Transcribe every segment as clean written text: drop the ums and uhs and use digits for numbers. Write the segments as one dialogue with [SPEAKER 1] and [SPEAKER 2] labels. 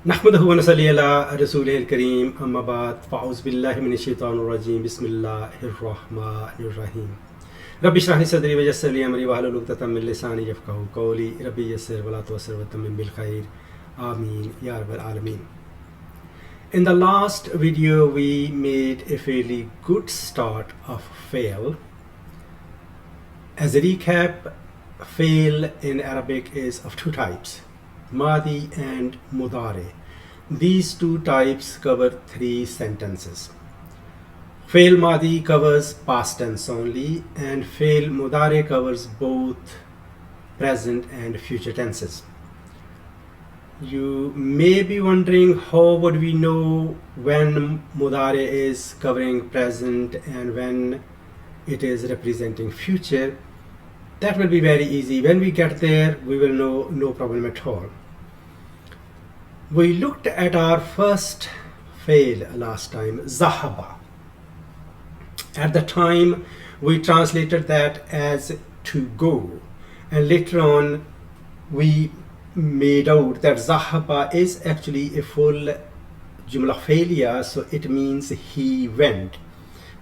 [SPEAKER 1] नहमदुहु व नसल्ली अला रसूलिहिल करीम अम्मा बाद फ़अऊज़ु बिल्लाहि मिनश शैतानिर रजीम बिस्मिल्लाहिर रहमानिर रहीम रब्बि इश्रह ली सदरी व यस्सिर ली अमरी वहलुल उक़दतम मिन लिसानी यफ़क़हू क़ौली रब्बि यस्सिर वला तुअस्सिर वतम्मिम बिल खैर आमीन या रब्बल आलमीन. In the last video we made a fairly good start of fail. As a recap, fail in Arabic is of two types, Madi and Mudari. These two types cover three sentences. Fail Madi covers past tense only, and fail Mudari covers both present and future tenses. You may be wondering, how would we know when Mudari is covering present and when it is representing future? That will be very easy. When we get there, we will know, no problem at all. We looked at our first fail last time, Zahaba. At the time, we translated that as to go, and later on we made out that Zahaba is actually a full Jumla failure, so it means he went.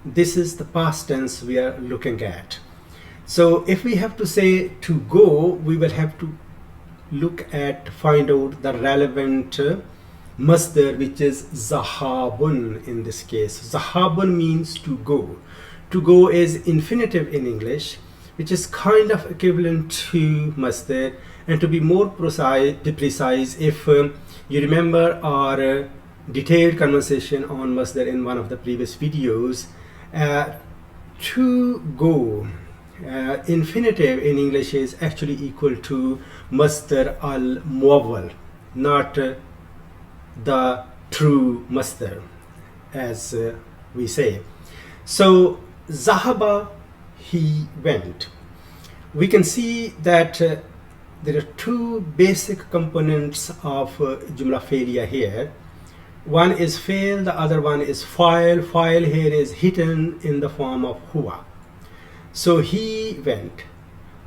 [SPEAKER 1] This is the past tense we are looking at. So if we have to say to go, we will have to find out the relevant masdar, which is zahabun in this case. Zahabun means to go. To go is infinitive in English, which is kind of equivalent to masdar. And to be more precise, if you remember our detailed conversation on masdar in one of the previous videos, to go, infinitive in English is actually equal to masdar al-muawwal, not the true masdar, as we say. So zahaba, he went. We can see that there are two basic components of Jumla failure here. One is fail, the other one is file. File here is hidden in the form of huwa. So he went.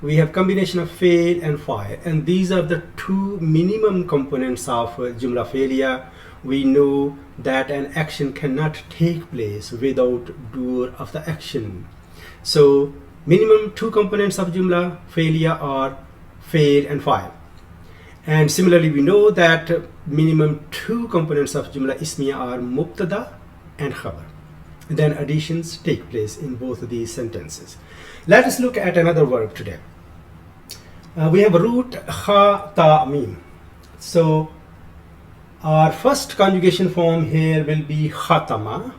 [SPEAKER 1] We have combination of fail and file, and these are the two minimum components of Jumla failure. We know that an action cannot take place without doer of the action. So minimum two components of Jumla failure are fail and file. And similarly, we know that minimum two components of Jumla Ismiya are Mubtada and Khabar. And then additions take place in both of these sentences. Let us look at another verb today. We have a root kha, ta, mim. So our first conjugation form here will be khatama.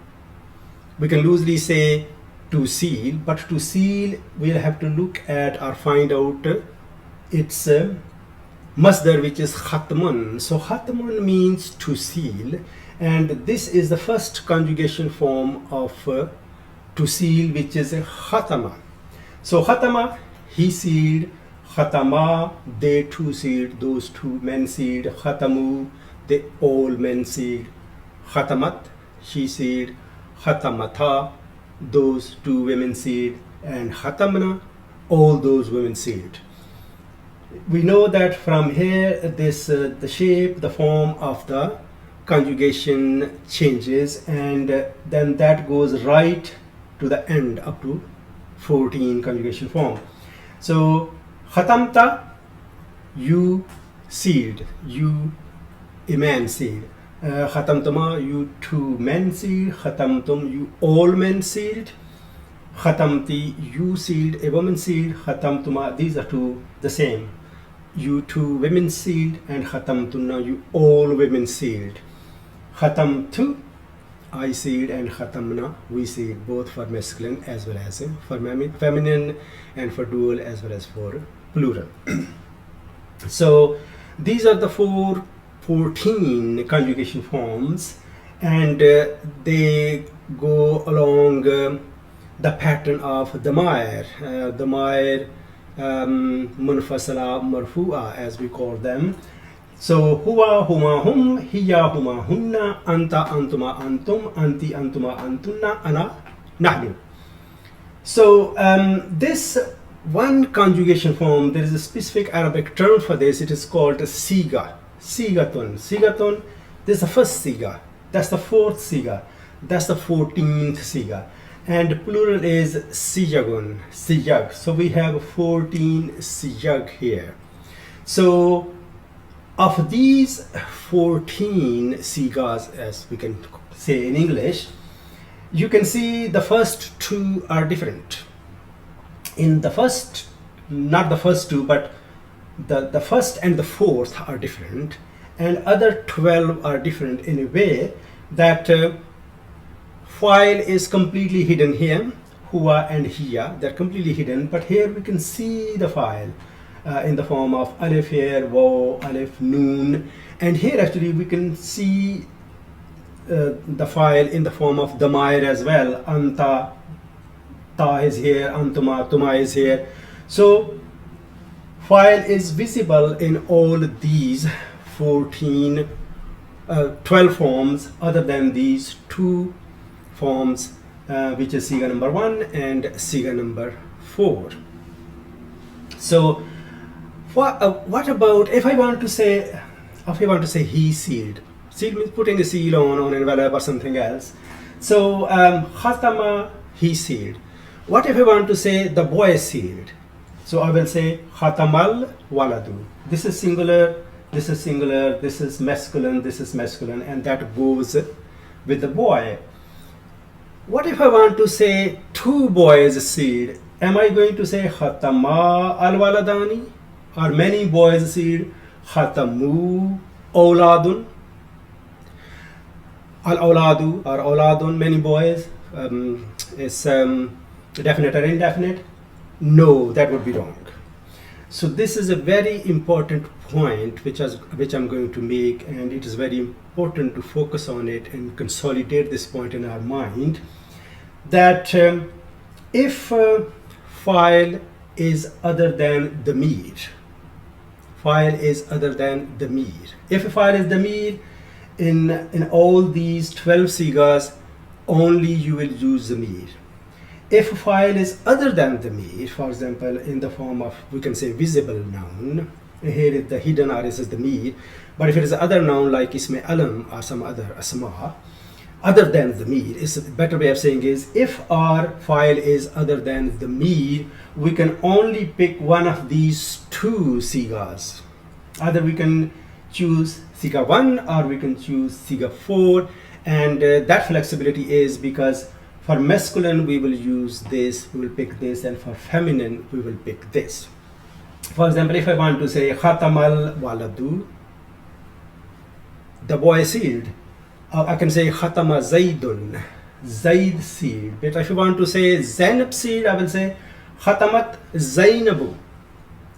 [SPEAKER 1] We can loosely say to seal, but to seal we'll have to look at or find out its masdar, which is khatmun. So khatmun means to seal, and this is the first conjugation form of to seal, which is khatama. So khatama, he sealed. Khatama, they two sealed. Those two men sealed. Khatamu, they all men sealed. Khatamat, she sealed. Khatamata, those two women sealed. And khatamna, all those women sealed. We know that from here, this the shape, the form of the conjugation changes, and then that goes right to the end up to 14 conjugation form. So khatamta, you sealed, you a man sealed. Khatamtuma, you two men sealed. Khatamtum, you all men sealed. Khatamti, you sealed, a woman sealed. Khatamtuma, these are two the same. You two women sealed, and khatamtunna, you all women sealed. Khatamtu, I sealed, and khatamna, we sealed, both for masculine as well as for feminine, and for dual as well as for plural. So these are the 14 conjugation forms, and they go along the pattern of damair. Damair munfasala marfu'a, as we call them. So huwa, huma, hum, hiya, huma, hunna, anta, antuma, antum, anti, antuma, antunna, ana, nahnu. So this one conjugation form, there is a specific Arabic term for this. It is called siga. Sigatun. Sigatun This is the first siga. That's the fourth siga. That's the 14th siga. And plural is sijagun, sijag. So we have 14 sijag here. So of these 14 sigas, as we can say in English, you can see the first two are different. In the first, not the first two, but the first and the fourth are different, and other 12 are different in a way that file is completely hidden here. Huwa and hiya, they're completely hidden, but here we can see the file in the form of alif here, waw, alif, noon, and here actually we can see the file in the form of damair as well. Anta, ta is here, antuma, tuma is here. So file is visible in all these 12 forms other than these two forms, which is siga number 1 and siga number 4. So what about if I want to say he sealed? Seal means putting a seal on an envelope or something else. So khatama, he sealed. What if I want to say the boy sealed? So I will say khatamal waladu. This is singular, this is singular, this is masculine, and that goes with the boy. What if I want to say two boys sealed? Am I going to say khatama al waladani? Or many boys sealed? Khatamu awladun? Al awladu or awladun, many boys, is definite or indefinite? No, that would be wrong. So this is a very important point which I'm going to make, and it is very important to focus on it and consolidate this point in our mind, that if file is other than damir, if a file is damir, in all these 12 sigas, only you will use damir. If a file is other than damir, for example, in the form of, we can say, visible noun, here is the hidden aris is damir, but if it is other noun like isme alam or some other asma, other than damir, is a better way of saying is, if our file is other than damir, we can only pick one of these two sigas. Either we can choose siga 1 or we can choose siga 4, and that flexibility is because for masculine we will use this, we will pick this, and for feminine we will pick this. For example, if I want to say khatamal waladu, the boy sealed, I can say khatama zaidun, zaid sealed. But if I want to say Zainab sealed, I will say khatamat zainabu,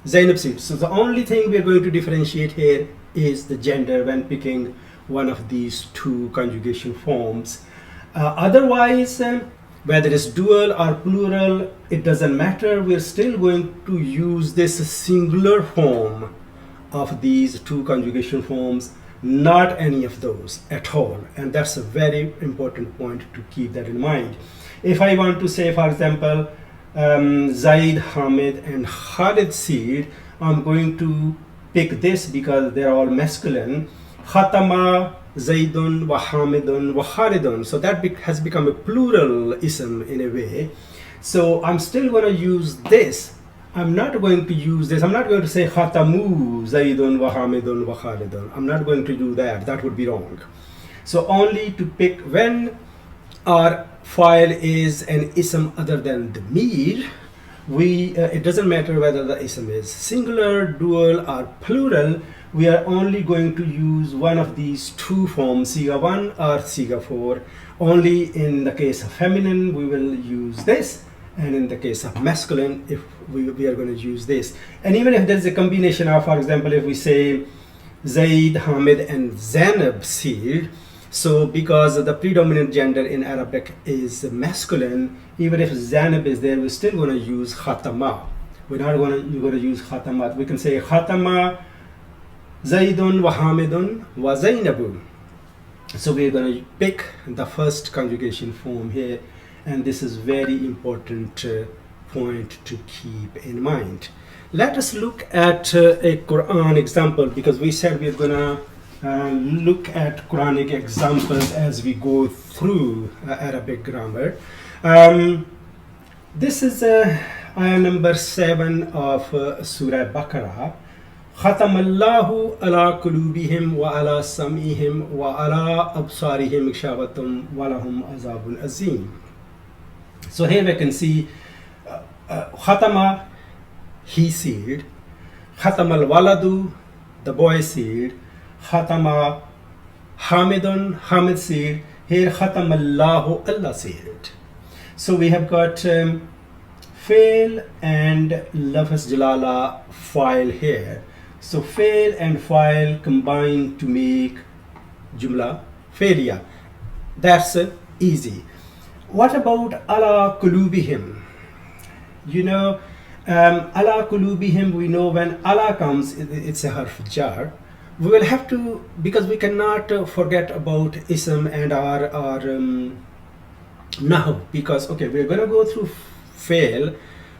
[SPEAKER 1] Zainab sealed. So the only thing we are going to differentiate here is the gender when picking one of these two conjugation forms. Otherwise, whether it's dual or plural, it doesn't matter. We're still going to use this singular form of these two conjugation forms, not any of those at all. And that's a very important point to keep that in mind. If I want to say, for example, Zaid, Hamid, and Khalid sealed, I'm going to pick this because they're all masculine. Khatama Zaidun wa Hamidun wa Khalidun. So that has become a plural ism in a way. So I'm still going to use this. I'm not going to use this. I'm not going to say Khatamu Zaidun wa Hamidun wa Khalidun. I'm not going to do that. That would be wrong. So only to pick when our file is an ism other than the damir, it doesn't matter whether the ism is singular, dual, or plural. We are only going to use one of these two forms, siga 1 or siga 4. Only in the case of feminine we will use this, and in the case of masculine, if we are going to use this. And even if there is a combination of, for example, if we say Zaid, Hamid, and Zainab sealed, so because the predominant gender in Arabic is masculine, even if Zainab is there, we're still going to use khatama. We're not going to use khatamat. We can say khatama Zaidun wa Hamidun wa Zainabu. So we're going to pick the first conjugation form here, and this is very important point to keep in mind. Let us look at a Quran example, because we said we're going to look at Quranic examples as we go through Arabic grammar. Um, this is ayah number 7 of Surah Baqarah. ختم الله على قلوبهم وعلى سمعهم وعلى أبصارهم غشاوة ولهم عذاب عظيم. So here we can see Khatama, he sealed. Khatam al waladu, the boy sealed. Khatama Hamidun, Hamid sealed. Here Khatam Allahu, Allah sealed. So we have got fail and lafz jalala file here. So fail and file combine to make jumla failure. That's easy. What about ala kulubihim? You know, ala kulubihim, we know when ala comes, it's a harf jar. We will have to, because we cannot forget about ism and our nahu, because okay, we're going to go through fail,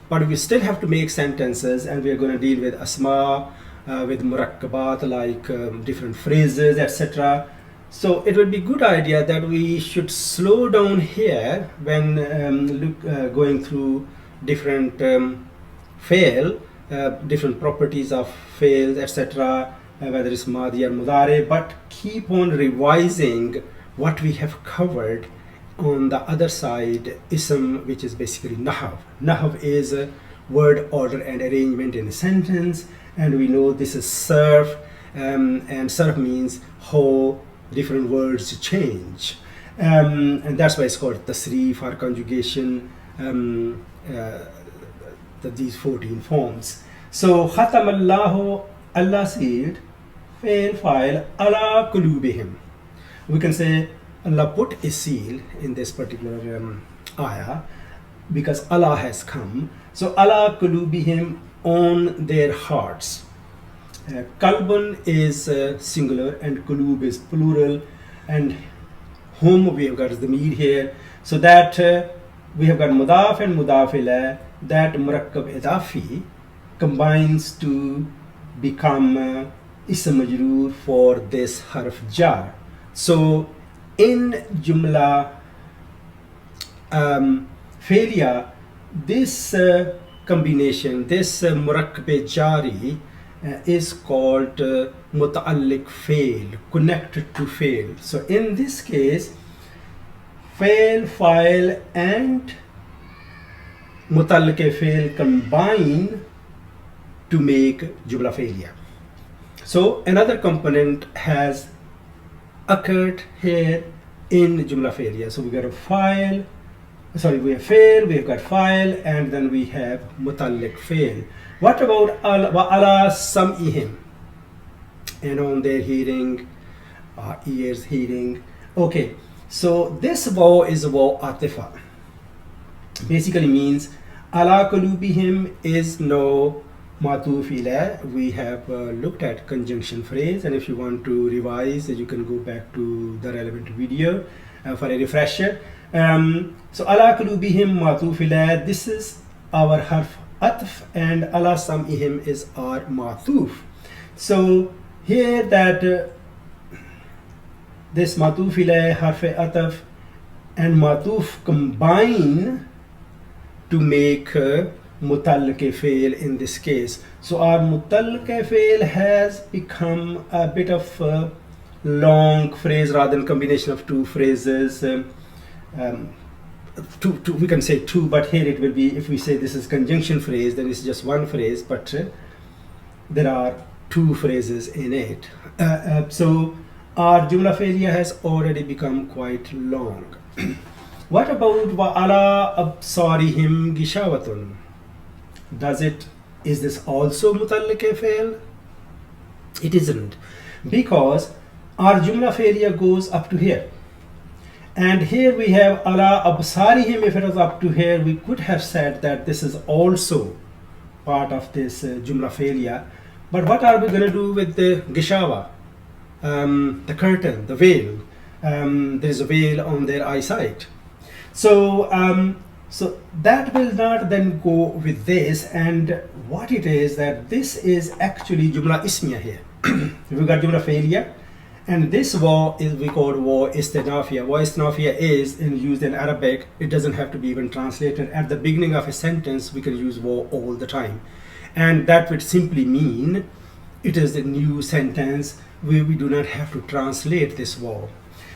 [SPEAKER 1] but we still have to make sentences, and we're going to deal with asma, with murakkabat, like different phrases, etc. So it would be good idea that we should slow down here when going through different fail, different properties of fail, etc., whether it's madi or mudare, but keep on revising what we have covered on the other side, ism, which is basically nahav. Nahav is a word order and arrangement in a sentence, and we know this is sarf, and sarf means how different words change, and that's why it's called tasrif or conjugation, these 14 forms. So khatam Allahu, Allah sealed, fail file ala kulubihim. We can say Allah put a seal in this particular ayah because Allah has come. So ala kulubihim, on their hearts. Kalbun is singular and kulub is plural, and whom we have got is the mir here. So that we have got mudaf and mudaf ilayh, that murakkab idafi combines to become ism majroor for this harf jar. So in jumla failure, this combination, this murakkab jari is called muta'alliq fail, connected to fail. So in this case, fail, file and muta'alliq fail combine to make jumla failure. So another component has occurred here in jumla failure. So we got a file, we have fail, we have got file, and then we have muta'alliq fail. What about ala sam'ihim? And on their hearing, ears hearing. Okay, so this waw is waw atifa. Basically means ala kulubihim is no matuf ilayh. We have looked at conjunction phrase, and if you want to revise, you can go back to the relevant video for a refresher. So ala kulubihim matuf ilayh, this is our harf atf, and ala sam'ihim is our matuf. So here that this matuf ilayh, harf atf and matuf combine to make muta'alliq fail in this case. So our muta'alliq fail has become a bit of a long phrase rather than combination of two phrases. Two, we can say two, but here it will be, if we say this is conjunction phrase, then it's just one phrase, but there are two phrases in it. So our jumla failure has already become quite long. What about wa ala absarihim gishawatun? Is this also muta'alliq fail? It isn't, because our jumla failure goes up to here. And here we have ala absarihim. If it was up to here, we could have said that this is also part of this jumla failure. But what are we going to do with the gishawa, the curtain, the veil? There is a veil on their eyesight. So so that will not then go with this. And what it is, that this is actually jumla ismiya here. We've got jumla failure, And this waw is we call waw istinafia. Waw istinafia is used in Arabic. It doesn't have to be even translated. At the beginning of a sentence, we can use waw all the time. And that would simply mean it is a new sentence. We do not have to translate this waw.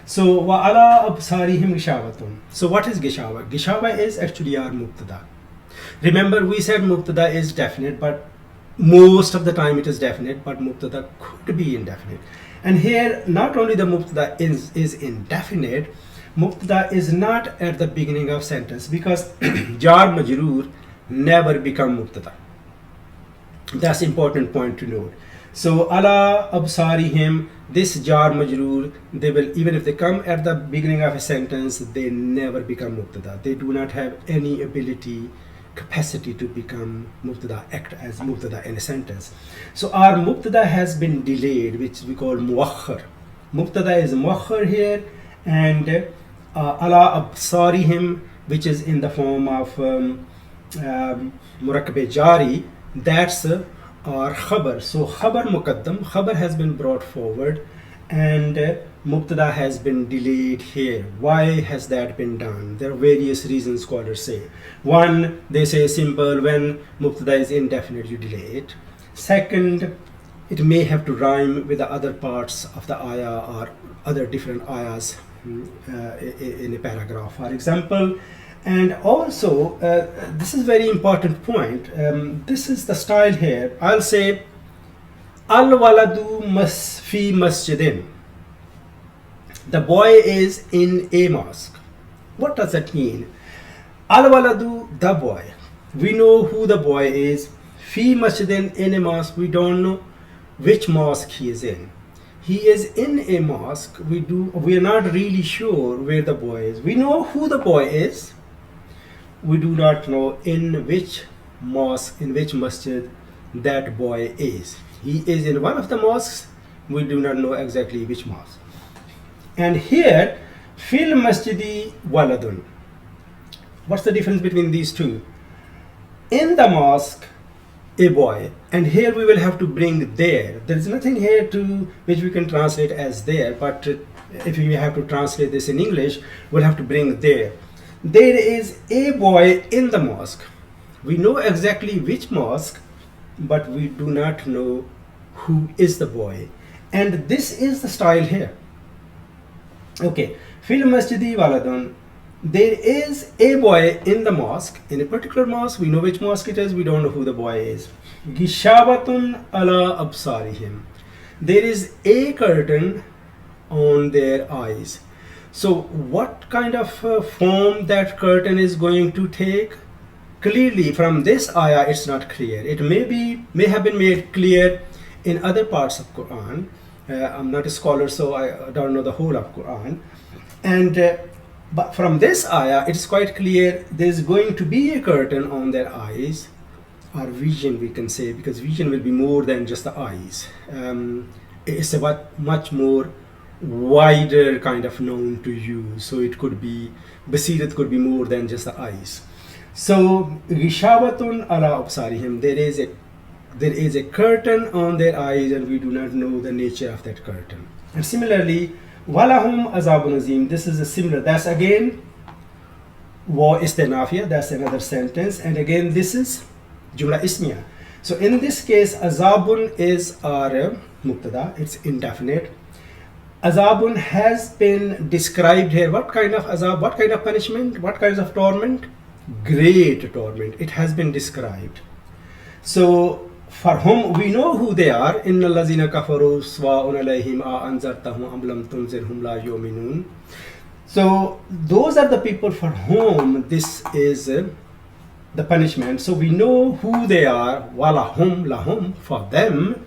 [SPEAKER 1] So وَعَلَىٰ أَبْصَارِهِمْ غِشَاوَةٌ. So what is gishawa? Gishawa is actually our mubtada. Remember we said mubtada is definite, but most of the time it is definite, but mubtada could be indefinite. And here not only the mubtada is indefinite, mubtada is not at the beginning of sentence, because jar majroor never become mubtada. That's important point to note. So ala absarihim, this jar majroor, they will, even if they come at the beginning of a sentence, they never become mubtada. They do not have any ability, capacity to become mubtada, act as mubtada in a sentence. So our mubtada has been delayed, which we call muakhar. Mubtada is muakhar here, and ala absarihim, which is in the form of murakkab jari, that's our khabar. So khabar muqaddam, khabar has been brought forward, and mubtada has been delayed here. Why has that been done? There are various reasons scholars say. One, they say simple, when mubtada is indefinite you delay it. Second, it may have to rhyme with the other parts of the ayah or other different ayahs in a paragraph, for example. And also, this is very important point. This is the style here. I'll say, al waladu fi masjidin. The boy is in a mosque. What does that mean? Al waladu, the boy. We know who the boy is. Fi masjidin, in a mosque. We don't know which mosque he is in. He is in a mosque. We are not really sure where the boy is. We know who the boy is. We do not know in which mosque, in which masjid that boy is. He is in one of the mosques. We do not know exactly which mosque. And here, fil masjidi waladun. What's the difference between these two? In the mosque, a boy, and here we will have to bring there. There is nothing here to which we can translate as there, but if we have to translate this in English, we'll have to bring there. There is a boy in the mosque. We know exactly which mosque, but we do not know who is the boy. And this is the style here. Okay, fil masjidi waladun. There is a boy in the mosque, in a particular mosque. We know which mosque it is, we don't know who the boy is. Gishabatun ala absarihim. There is a curtain on their eyes. So what kind of form that curtain is going to take? Clearly from this ayah it's not clear. It may have been made clear in other parts of Quran. I'm not a scholar, so I don't know the whole of Quran. And but from this ayah it's quite clear there's going to be a curtain on their eyes, or vision we can say, because vision will be more than just the eyes. It's about much more wider kind of known to you, so it could be basirat, could be more than just the eyes. So gishabatun ala absarihim, there is a curtain on their eyes, and we do not know the nature of that curtain. And similarly, walahum azabun azim, this is a similar, that's again wa istinafia, that's another sentence, and again this is jumla ismiya. So in this case, azabun is our mubtada, it's indefinite. Azabun has been described here. What kind of azab, what kind of punishment, what kinds of torment? Great torment. It has been described. So for whom we know who they are. Inna allazina kafaru swa'un alayhim a anzartahum am lam tunzirhum la yu'minun. So those are the people for whom this is the punishment. So we know who they are. Walahum lahum, for them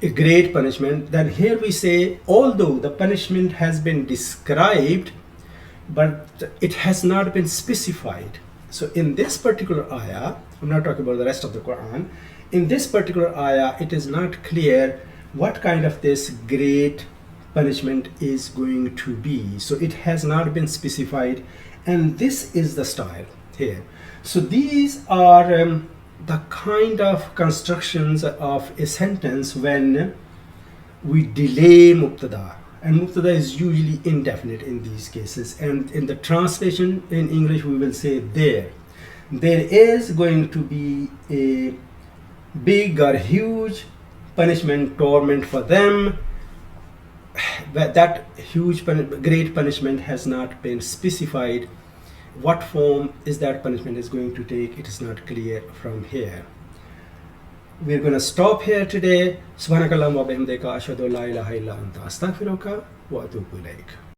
[SPEAKER 1] a great punishment. Then here we say, although the punishment has been described, but it has not been specified. So in this particular ayah, I'm not talking about the rest of the Quran, in this particular ayah it is not clear what kind of this great punishment is going to be. So it has not been specified, and this is the style here. So these are the kind of constructions of a sentence when we delay mubtada. and mubtada is usually indefinite in these cases, and in the translation in English we will say there is going to be a big or huge punishment, torment for them. But that huge great punishment has not been specified. What form is that punishment is going to take, it is not clear from here. We're going to stop here today. Subhanakallahumma wa bihamdika ashhadu an la ilaha illa anta astaghfiruka wa atubu ilaik.